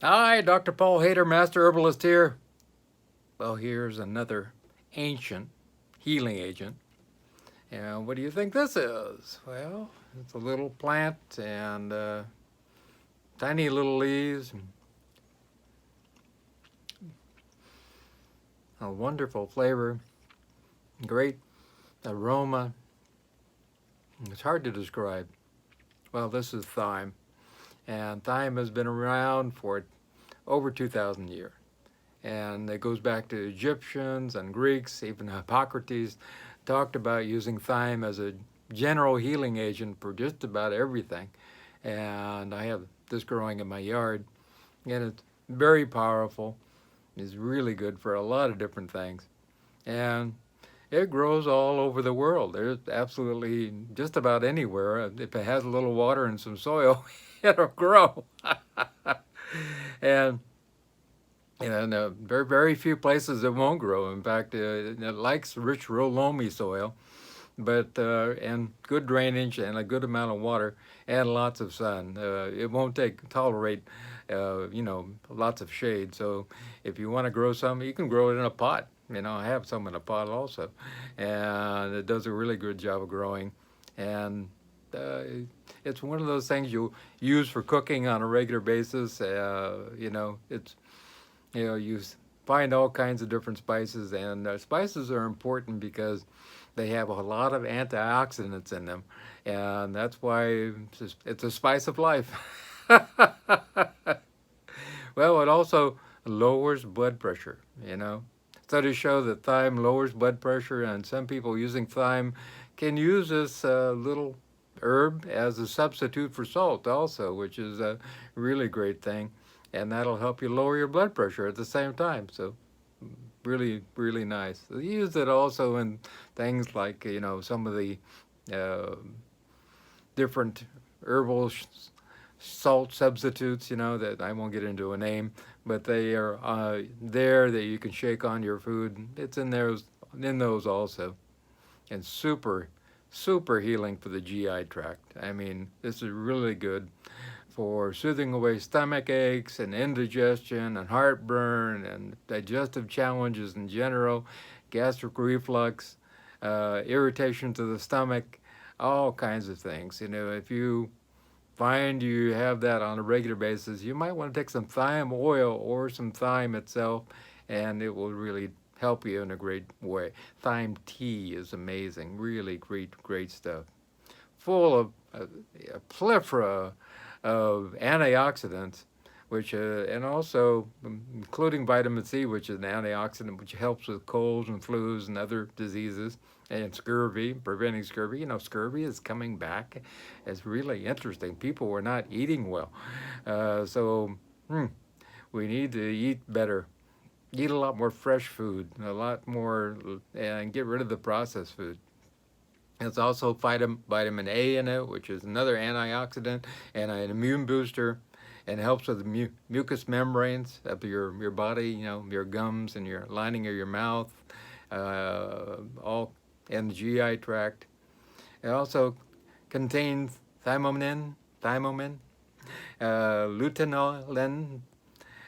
Hi, Dr. Paul Haider, Master Herbalist here. Well, here's another ancient healing agent. And what do you think this is? Well, it's a little plant and tiny little leaves, and a wonderful flavor, great aroma. It's hard to describe. Well, this is thyme, and thyme has been around for over 2,000 years. And it goes back to Egyptians and Greeks. Even Hippocrates talked about using thyme as a general healing agent for just about everything. And I have this growing in my yard, and it's very powerful. It's really good for a lot of different things. And it grows all over the world. There's absolutely just about anywhere. If it has a little water and some soil, it'll grow. and very, very few places it won't grow. In fact, it likes rich, real loamy soil, but and good drainage and a good amount of water and lots of sun. It won't tolerate, lots of shade. So if you want to grow some, you can grow it in a pot. I have some in a pot also, and it does a really good job of growing. And uh, it's one of those things you use for cooking on a regular basis. It's you find all kinds of different spices, and spices are important because they have a lot of antioxidants in them, and that's why it's a spice of life. Well, it also lowers blood pressure. Studies show that thyme lowers blood pressure, and some people using thyme can use this little herb as a substitute for salt also, which is a really great thing, and that'll help you lower your blood pressure at the same time. So really, really nice. They use it also in things like some of the uh, different herbal salt substitutes. That I won't get into a name, but they are there that you can shake on your food. It's in those also, and super, super healing for the GI tract. I mean, this is really good for soothing away stomach aches and indigestion and heartburn and digestive challenges in general, gastric reflux, irritation to the stomach, all kinds of things. If you find you have that on a regular basis, you might want to take some thyme oil or some thyme itself, and it will really help you in a great way. Thyme tea is amazing, really great, great stuff. Full of a plethora of antioxidants, which and also including vitamin C, which is an antioxidant which helps with colds and flus and other diseases, and scurvy, preventing scurvy. Scurvy is coming back. It's really interesting. People were not eating well, so we need to eat better. Eat a lot more fresh food, a lot more, and get rid of the processed food. There's also vitamin A in it, which is another antioxidant and an immune booster, and helps with the mucous membranes of your body, your gums and your lining of your mouth, all in the GI tract. It also contains thymomine, luteolin,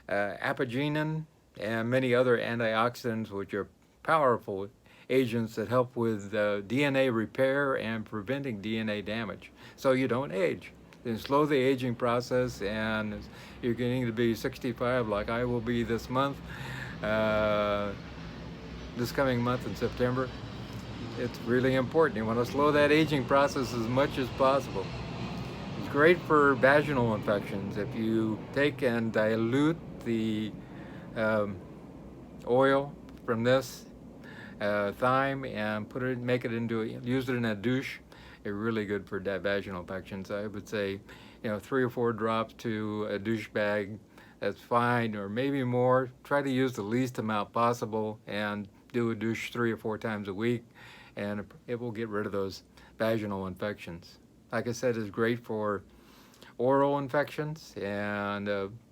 apigenin, and many other antioxidants, which are powerful agents that help with DNA repair and preventing DNA damage, so you don't age. Then slow the aging process, and you're getting to be 65, like I will be this month, uh, this coming month in September. It's really important. You want to slow that aging process as much as possible. It's great for vaginal infections. If you take and dilute the um, oil from this thyme and use it in a douche, it's really good for vaginal infections. I would say, 3 or 4 drops to a douche bag. That's fine, or maybe more. Try to use the least amount possible and do a douche 3 or 4 times a week, and it will get rid of those vaginal infections. Like I said, it's great for oral infections, and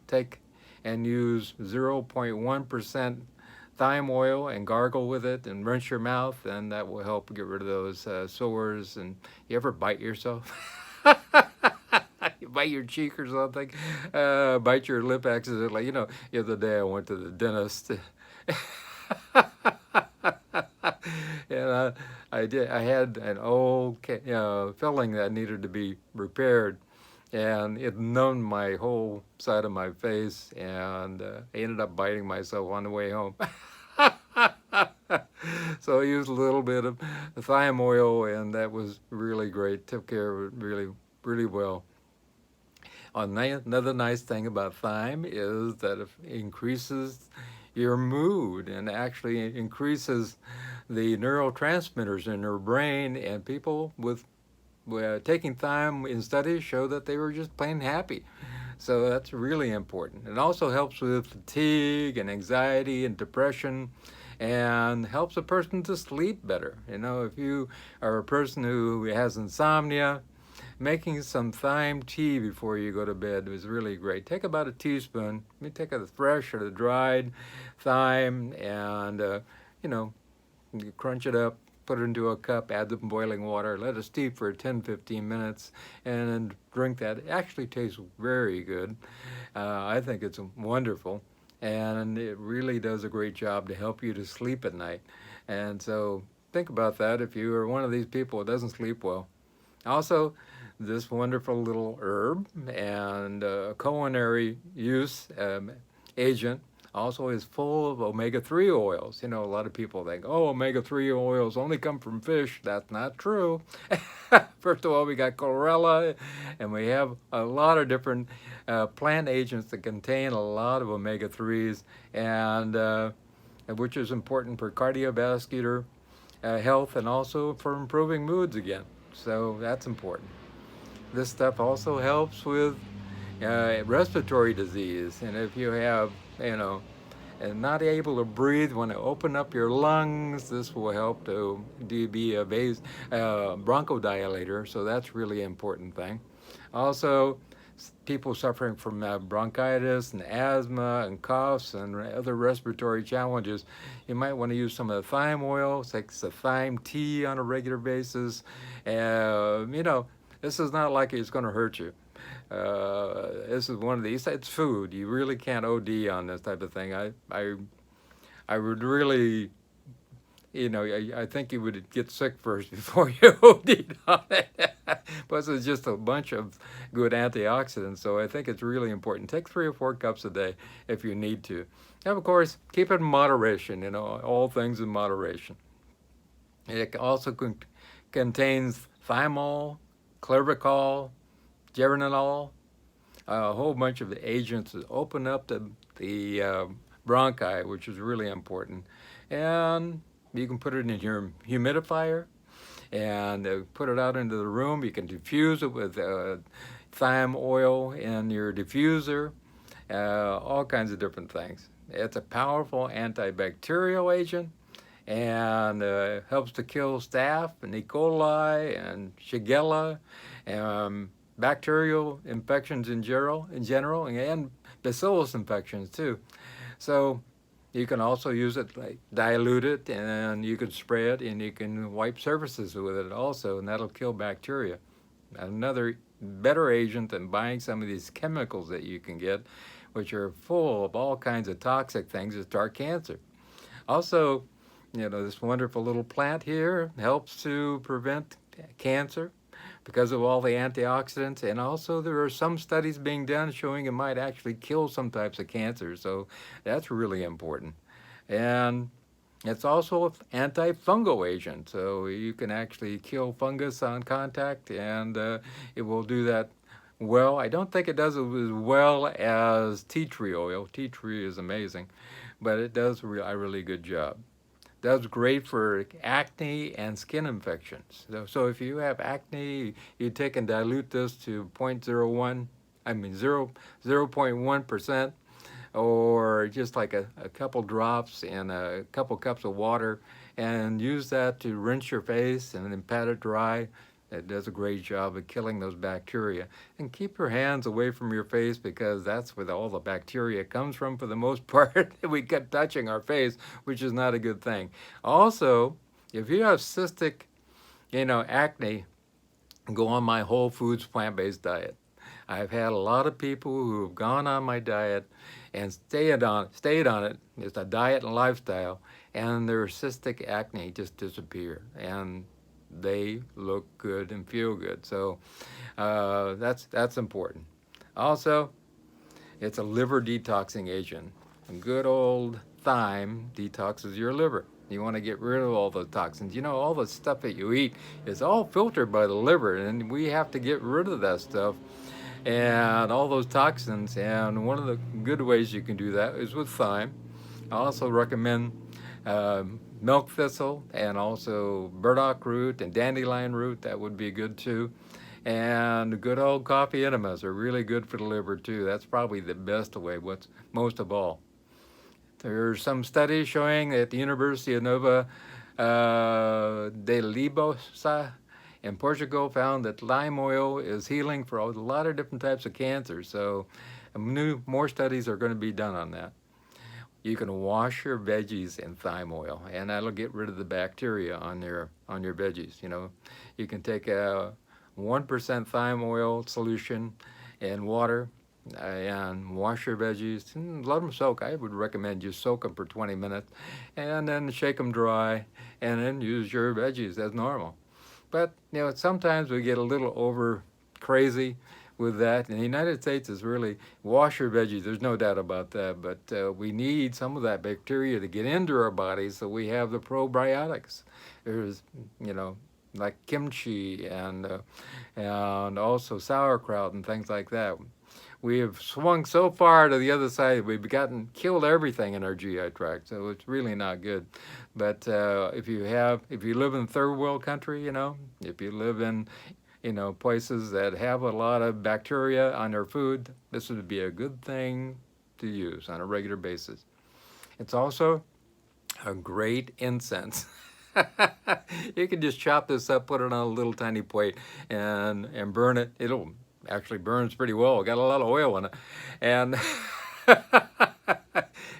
take and use 0.1% thyme oil and gargle with it and rinse your mouth, and that will help get rid of those sores. And you ever bite yourself? You bite your cheek or something, bite your lip accidentally. The other day I went to the dentist. And I did. I had an old filling that needed to be repaired, and it numbed my whole side of my face, and I ended up biting myself on the way home. So I used a little bit of thyme oil, and that was really great. Took care of it really, really well. Another nice thing about thyme is that it increases your mood and actually increases the neurotransmitters in your brain. And people with taking thyme in studies show that they were just plain happy. So that's really important. It also helps with fatigue and anxiety and depression, and helps a person to sleep better. If you are a person who has insomnia, making some thyme tea before you go to bed is really great. Take about a teaspoon. You take a fresh or the dried thyme, and you crunch it up, put it into a cup, add the boiling water, let it steep for 10-15 minutes, and then drink that. It actually tastes very good. I think it's wonderful, and it really does a great job to help you to sleep at night. And so think about that if you are one of these people who doesn't sleep well. Also, this wonderful little herb and culinary use agent also is full of omega-3 oils. A lot of people think, oh, omega-3 oils only come from fish. That's not true. First of all, we got chlorella, and we have a lot of different plant agents that contain a lot of omega-3s, and which is important for cardiovascular health, and also for improving moods again. So that's important. This stuff also helps with respiratory disease, and if you have, and not able to breathe, when you open up your lungs, this will help to be a bronchodilator. So that's really important thing. Also, people suffering from bronchitis and asthma and coughs and other respiratory challenges, you might want to use some of the thyme oil, like the thyme tea on a regular basis. This is not like it's going to hurt you. This is one of these. It's food. You really can't OD on this type of thing. I would really, I think you would get sick first before you OD'd on it. Plus, it's just a bunch of good antioxidants. So I think it's really important. Take 3 or 4 cups a day if you need to. And of course, keep it in moderation. All things in moderation. It also contains thymol, clervicol, geranol, a whole bunch of agents that open up the bronchi, which is really important. And you can put it in your humidifier and put it out into the room. You can diffuse it with thyme oil in your diffuser, all kinds of different things. It's a powerful antibacterial agent, and helps to kill staph and E. coli and Shigella, bacterial infections in general, and bacillus infections too. So you can also use it, like dilute it, and you can spray it, and you can wipe surfaces with it also, and that'll kill bacteria. Another better agent than buying some of these chemicals that you can get, which are full of all kinds of toxic things, is start cancer. Also, this wonderful little plant here helps to prevent cancer because of all the antioxidants, and also there are some studies being done showing it might actually kill some types of cancer, so that's really important. And it's also an anti-fungal agent, so you can actually kill fungus on contact, and it will do that well. I don't think it does it as well as tea tree oil. Tea tree is amazing, but it does a really good job. That's great for acne and skin infections. So if you have acne, you take and dilute this to 0.1%, or just like a couple drops in a couple cups of water, and use that to rinse your face and then pat it dry. It does a great job of killing those bacteria. And keep your hands away from your face, because that's where all the bacteria comes from for the most part. We get touching our face, which is not a good thing. Also, if you have cystic, acne, go on my whole foods plant-based diet. I've had a lot of people who have gone on my diet and stayed on it. It's a diet and lifestyle, and their cystic acne just disappear, and they look good and feel good. So that's important. Also, it's a liver detoxing agent. A good old thyme detoxes your liver. You want to get rid of all the toxins. You know, all the stuff that you eat is all filtered by the liver, and we have to get rid of that stuff and all those toxins. And one of the good ways you can do that is with thyme. I also recommend milk thistle and also burdock root and dandelion root. That would be good too. And good old coffee enemas are really good for the liver too. That's probably the best way, what's most of all. There's some studies showing at the University of Nova de Libosa in Portugal found that lime oil is healing for a lot of different types of cancer. So more studies are going to be done on that. You can wash your veggies in thyme oil, and that'll get rid of the bacteria on your veggies. You know, you can take a 1% thyme oil solution in water and wash your veggies and let them soak. I would recommend you soak them for 20 minutes and then shake them dry and then use your veggies as normal. But you know, sometimes we get a little over crazy with that. And the United States is really wash your veggies. There's no doubt about that. But we need some of that bacteria to get into our bodies, so we have the probiotics. There's, you know, like kimchi and also sauerkraut and things like that. We have swung so far to the other side, we've killed everything in our GI tract, so it's really not good. But if you live in third world country, you know, if you live in, you know, places that have a lot of bacteria on their food, this would be a good thing to use on a regular basis. It's also a great incense. You can just chop this up, put it on a little tiny plate, and burn it. It'll actually burns pretty well. It got a lot of oil in it, and it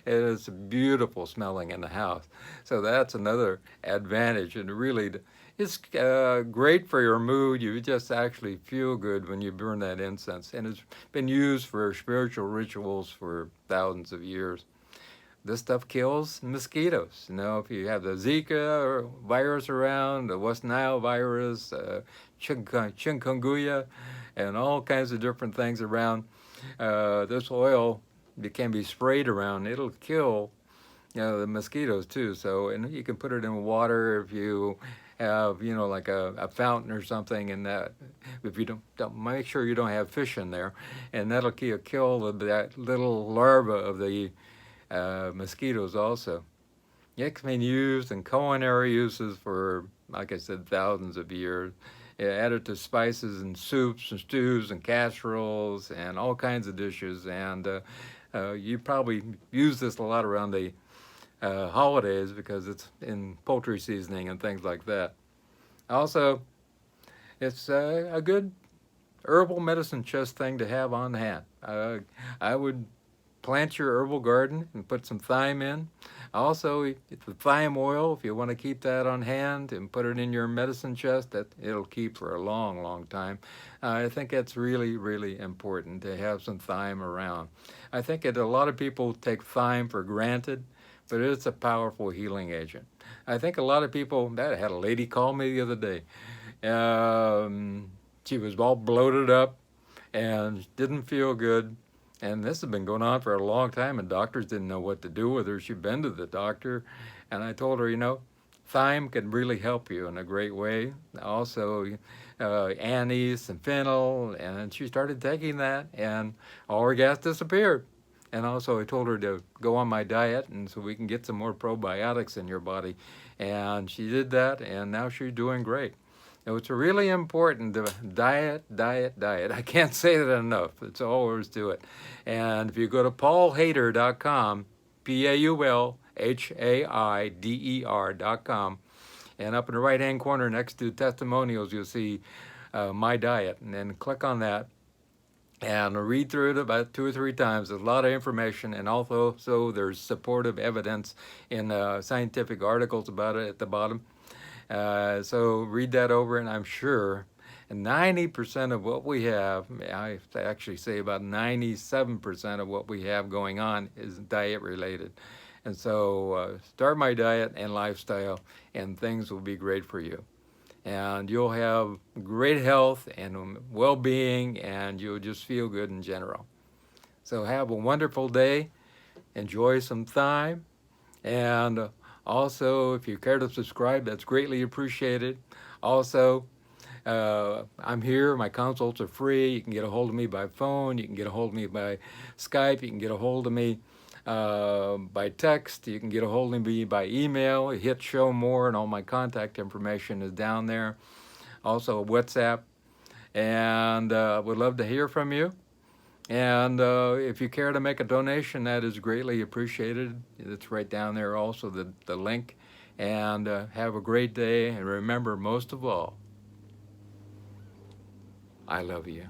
is beautiful smelling in the house. So that's another advantage, and really, it's great for your mood. You just actually feel good when you burn that incense, and it's been used for spiritual rituals for thousands of years. This stuff kills mosquitoes. You know, if you have the Zika virus around, the West Nile virus, chikungunya, and all kinds of different things around, this oil, it can be sprayed around. It'll kill, you know, the mosquitoes too. So, and you can put it in water if you have, you know, like a fountain or something, and that, if you don't make sure you don't have fish in there, and that'll kill that little larva of the mosquitoes also. It's been used in culinary uses for, like I said, thousands of years. Added to spices and soups and stews and casseroles and all kinds of dishes. And you probably use this a lot around the holidays because it's in poultry seasoning and things like that. Also, it's a good herbal medicine chest thing to have on hand. I would plant your herbal garden and put some thyme in. Also, the thyme oil, if you want to keep that on hand and put it in your medicine chest, that it'll keep for a long, long time. I think that's really, really important to have some thyme around. I think a lot of people take thyme for granted, but it's a powerful healing agent. I think a lot of people, I had a lady call me the other day. She was all bloated up and didn't feel good. And this has been going on for a long time, and doctors didn't know what to do with her. She'd been to the doctor, and I told her, you know, thyme can really help you in a great way. Also, anise and fennel, and she started taking that, and all her gas disappeared. And also, I told her to go on my diet, and so we can get some more probiotics in your body. And she did that, and now she's doing great. So it's really important to diet. I can't say that enough. That's all there is to it. And if you go to paulhaider.com, paulhaider.com, and up in the right-hand corner next to testimonials, you'll see my diet. And then click on that and read through it about 2 or 3 times. There's a lot of information, and also so there's supportive evidence in scientific articles about it at the bottom. So read that over, and I'm sure And 90% of what we have, I actually say about 97% of what we have going on is diet related. And so start my diet and lifestyle, and things will be great for you. And you'll have great health and well being, and you'll just feel good in general. So have a wonderful day. Enjoy some thyme. And also, if you care to subscribe, that's greatly appreciated. Also, I'm here. My consults are free. You can get a hold of me by phone. You can get a hold of me by Skype. You can get a hold of me by text. You can get a hold of me by email. Hit show more, and all my contact information is down there. Also, WhatsApp. And would love to hear from you. And if you care to make a donation, that is greatly appreciated. It's right down there also, the link. And have a great day. And remember, most of all, I love you.